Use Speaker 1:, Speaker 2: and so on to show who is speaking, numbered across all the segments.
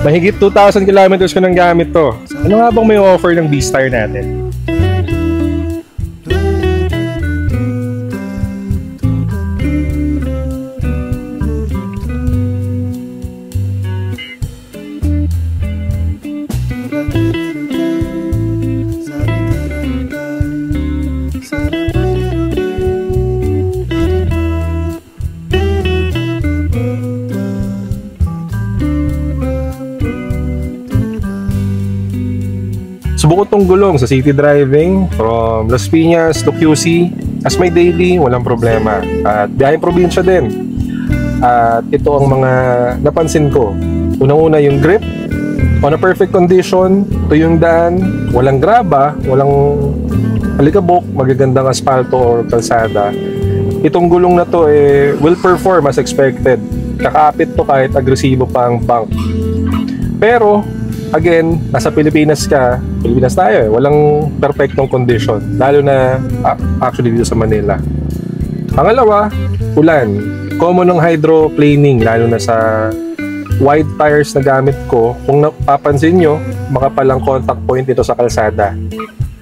Speaker 1: Mahigit 2,000 kilometers ko nang gamit to. Ano nga bang may offer ng B-Star natin? Subukot tong gulong sa city driving from Las Piñas to QC as my daily, walang problema. At biyaheng probinsya din. At ito ang mga napansin ko. Unang-una yung grip, on a perfect condition. Ito yung daan, walang graba, walang alikabok, magagandang asfalto or kalsada. Itong gulong na to will perform as expected. Kakapit to kahit agresibo pa ang bank. Pero again, nasa Pilipinas tayo walang perfectong condition, lalo na actually dito sa Manila. Pangalawa, ulan. Common ng hydroplaning, lalo na sa wide tires na gamit ko. Kung napapansin nyo, makapalang contact point dito sa kalsada.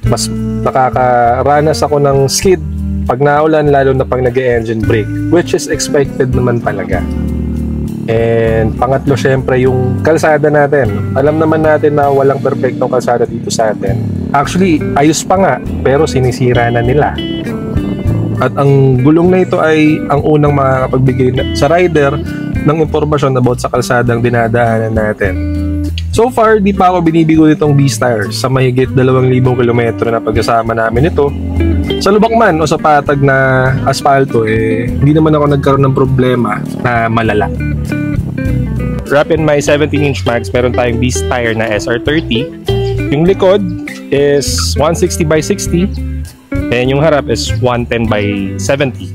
Speaker 1: Mas nakakaranas ako ng skid pag naulan, lalo na pag nag-engine brake, which is expected naman talaga. And pangatlo, syempre yung kalsada natin. Alam naman natin na walang perfectong kalsada dito sa atin. Actually, ayos pa nga, pero sinisira na nila. At ang gulong na ito ay ang unang makakapagbigay sa rider ng impormasyon about sa kalsadang dinadaanan natin. So far, di pa ako binibigo nitong B-Star sa mahigit 2,000 kilometro na pagkasama namin ito. Sa lubak man o sa patag na asfalto, hindi naman ako nagkaroon ng problema na malala. Wrap in my 17-inch mags, meron tayong beast tire na SR30. Yung likod is 160/60 and yung harap is 110/70.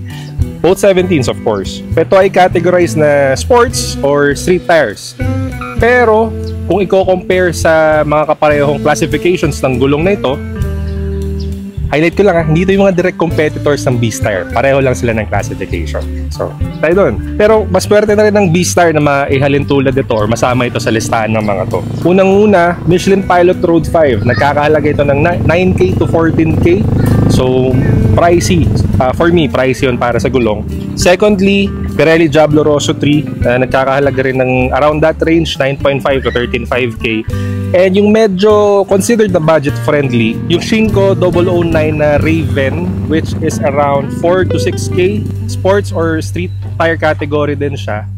Speaker 1: Both 17s of course. Ito ay categorized na sports or street tires. Pero kung i-compare sa mga kaparehong classifications ng gulong na ito, highlight ko lang hindi ito yung mga direct competitors ng B-Star. Pareho lang sila ng classification. So, tayo doon. Pero mas swerte na rin ng B-Star na maihalin tulad ito or masama ito sa listahan ng mga to. Unang-una, Michelin Pilot Road 5. Nagkakahalaga ito ng 9K to 14K. So, pricey. For me, pricey yun para sa gulong. Secondly, Pirelli Diablo Rosso 3. Nagkakahalaga rin ng around that range, 9.5 to 13.5K. And yung medyo considered na budget friendly, yung Shinko 009 na Raven, which is around 4 to 6K. Sports or street tire category din siya.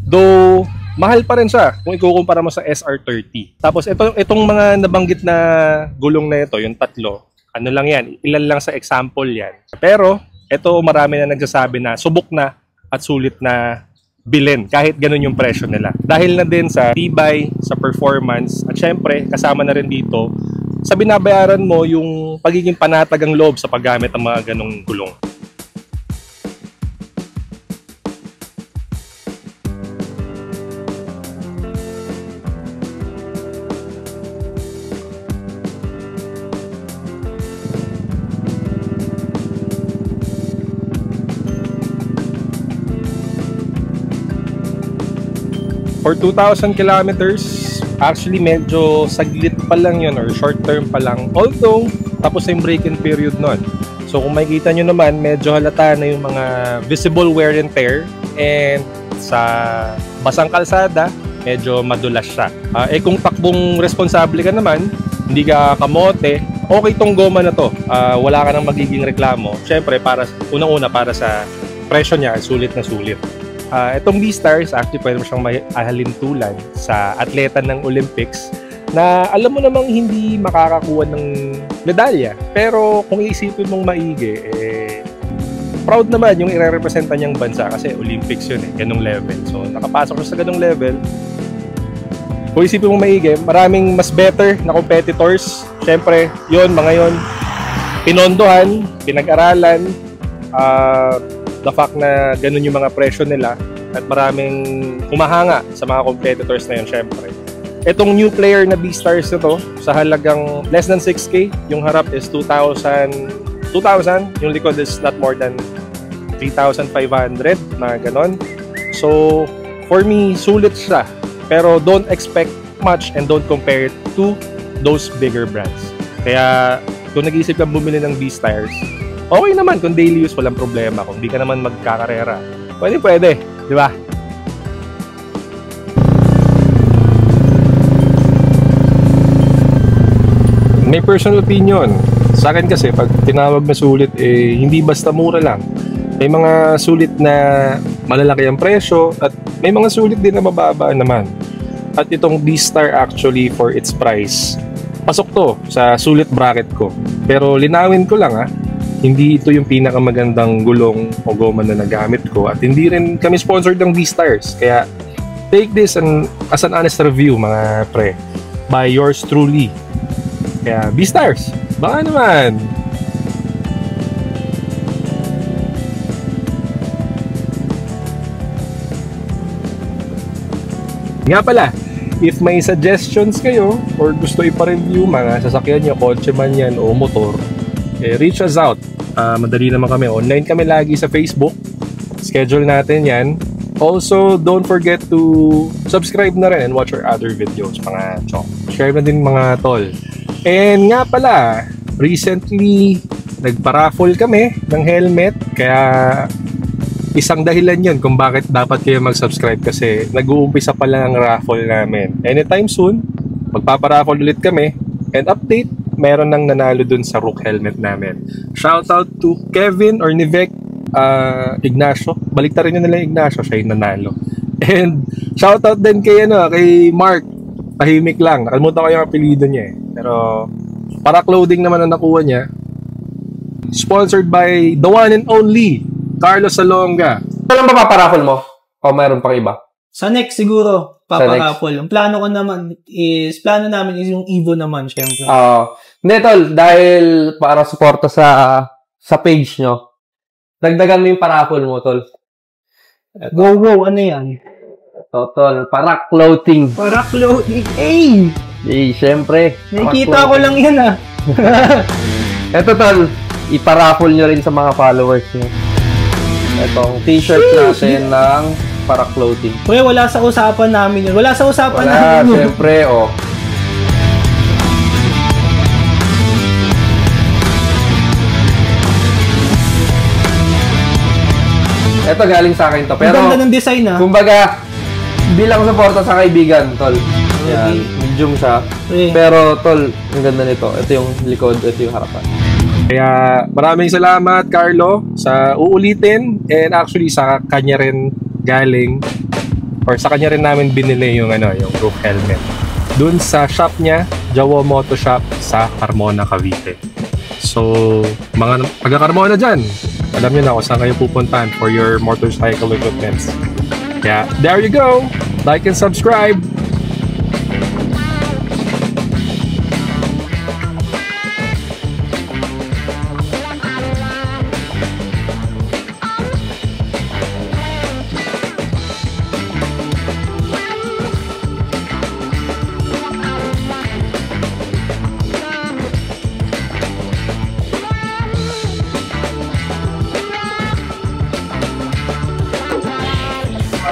Speaker 1: Though mahal pa rin siya kung ikukumpara mo sa SR30. Tapos itong mga nabanggit na gulong na ito, yung tatlo, ano lang yan, ilan lang sa example yan. Pero ito, marami na nagsasabi na subok na at sulit na bilhin kahit ganun yung presyo nila. Dahil na din sa tibay, sa performance, at syempre kasama na rin dito sa binabayaran mo yung pagiging panatag ang loob sa paggamit ng mga ganung gulong. For 2,000 kilometers, actually medyo saglit pa lang yun or short term pa lang. Although, tapos na yung break-in period nun. So kung makikita nyo naman, medyo halata na yung mga visible wear and tear. And sa basang kalsada, medyo madulas siya. Kung takbong responsable ka naman, hindi ka kamote, okay tong goma na to. Wala ka nang magiging reklamo. Siyempre, unang-una para sa presyo niya, sulit na sulit. Itong B-Stars, actually pwede mo siyang mahalin tulad sa atleta ng Olympics na alam mo namang hindi makakakuha ng medalya. Pero kung iisipin mong maigi, proud naman yung ire-representa niyang bansa kasi Olympics yun ganung level. So nakapasok siya sa ganung level. Kung isipin mong maigi, maraming mas better na competitors. Siyempre, mga yun, pinondohan, pinag-aralan, the fact na ganun yung mga presyo nila at maraming humahanga sa mga competitors na yun, syempre. Itong new player na B-Stars na to, sa halagang less than 6K, yung harap is 2,000, yung likod is not more than 3,500 na ganon. So, for me, sulit siya. Pero don't expect much and don't compare it to those bigger brands. Kaya kung nag-iisip kang bumili ng Beastars, okay naman kung daily use, walang problema. Kung di ka naman magkakarera, pwede, di ba? May personal opinion. Sa akin kasi, pag tinawag na sulit, hindi basta mura lang. May mga sulit na malalaki ang presyo at may mga sulit din na mababa naman. At itong Beastar actually for its price, pasok to sa sulit bracket ko. Pero linawin ko lang hindi ito yung pinakamagandang gulong o goma na nagamit ko at hindi rin kami sponsored ng Beastars. Kaya take this as an honest review mga pre, by yours truly. Kaya Beastars, baka naman. Nga pala, if may suggestions kayo or gusto ipa-review mga sasakyan nyo, kotse man yan o motor, reach us out. Madali naman kami. Online kami lagi sa Facebook. Schedule natin yan. Also, don't forget to subscribe na rin and watch our other videos, mga chong. Subscribe na din mga tol. And nga pala, recently, nagpa-raffle kami ng helmet. Kaya, isang dahilan yun kung bakit dapat kayo mag-subscribe kasi nag-uumpisa pa lang ang raffle namin. Anytime soon, magpapa-raffle ulit kami. And update, meron nang nanalo dun sa Rook helmet namin. Shoutout to Kevin or Nivek Ignacio. Baliktarin nyo nila Ignacio, siya yung nanalo. And shoutout din kay Mark. Tahimik lang. Nakalimutan ko yung apelido niya Pero para clothing naman ang nakuha niya. Sponsored by the one and only Carlos Salonga.
Speaker 2: Ito lang ba paparaffle mo? O mayroon pang iba?
Speaker 3: Sa next siguro, paparaffle. Ang plano namin is yung Evo naman, syempre.
Speaker 2: Hindi tol, dahil para suporta sa page nyo, dagdagan mo yung paraffle mo, tol.
Speaker 3: Wow, ano yan?
Speaker 2: Tol, para clothing.
Speaker 3: Para clothing.
Speaker 2: Syempre.
Speaker 3: Nakikita ko lang yan
Speaker 2: Eto tol, iparaffle nyo rin sa mga followers nyo. Etong t-shirt natin ng para clothing.
Speaker 3: Kuya, wala sa usapan namin yun. Wala,
Speaker 2: syempre, Eto galing sa akin to. Pero,
Speaker 3: ang ganda ng design
Speaker 2: kumbaga, bilang suporta sa kaibigan, tol. Yan, medium siya. Pero, tol, ang ganda nito. Ito yung likod, ito yung harapan.
Speaker 1: Kaya maraming salamat Carlo sa uulitin and actually sa kanya rin galing or sa kanya rin namin binili yung Rook helmet. Dun sa shop niya, Jawa Moto Shop sa Carmona, Cavite. So, mga taga-Carmona dyan, alam nyo na kung saan kayo pupuntahan for your motorcycle equipments. Kaya, there you go! Like and subscribe!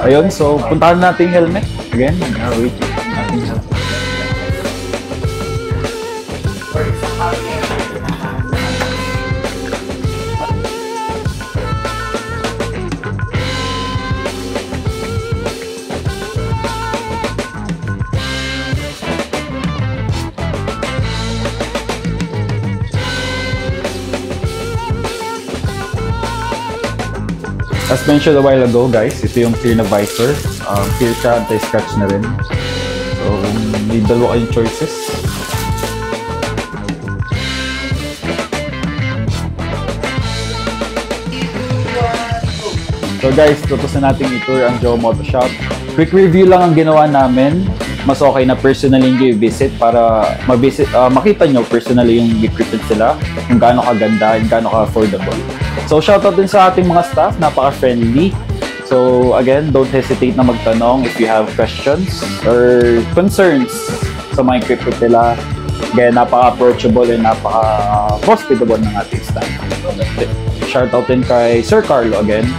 Speaker 4: Ayun, so puntahan natin yung helmet. Again, wait. As mentioned a while ago guys, ito yung clear na visor. Clear siya, anti-scratch na rin. So, may dalawa kayong choices. So guys, tapos na natin i-tour ang Jawa Moto Shop. Quick review lang ang ginawa namin. Mas okay na personally nyo i-visit para makita nyo personally yung equipment sila, kung gaano kaganda and gaano ka-affordable. So shoutout din sa ating mga staff, napaka-friendly. So again, don't hesitate na magtanong if you have questions or concerns sa mga equipment nila. Again, napaka-approachable and napaka-hospitable ng ating staff. Shoutout din kay Sir Carlo again.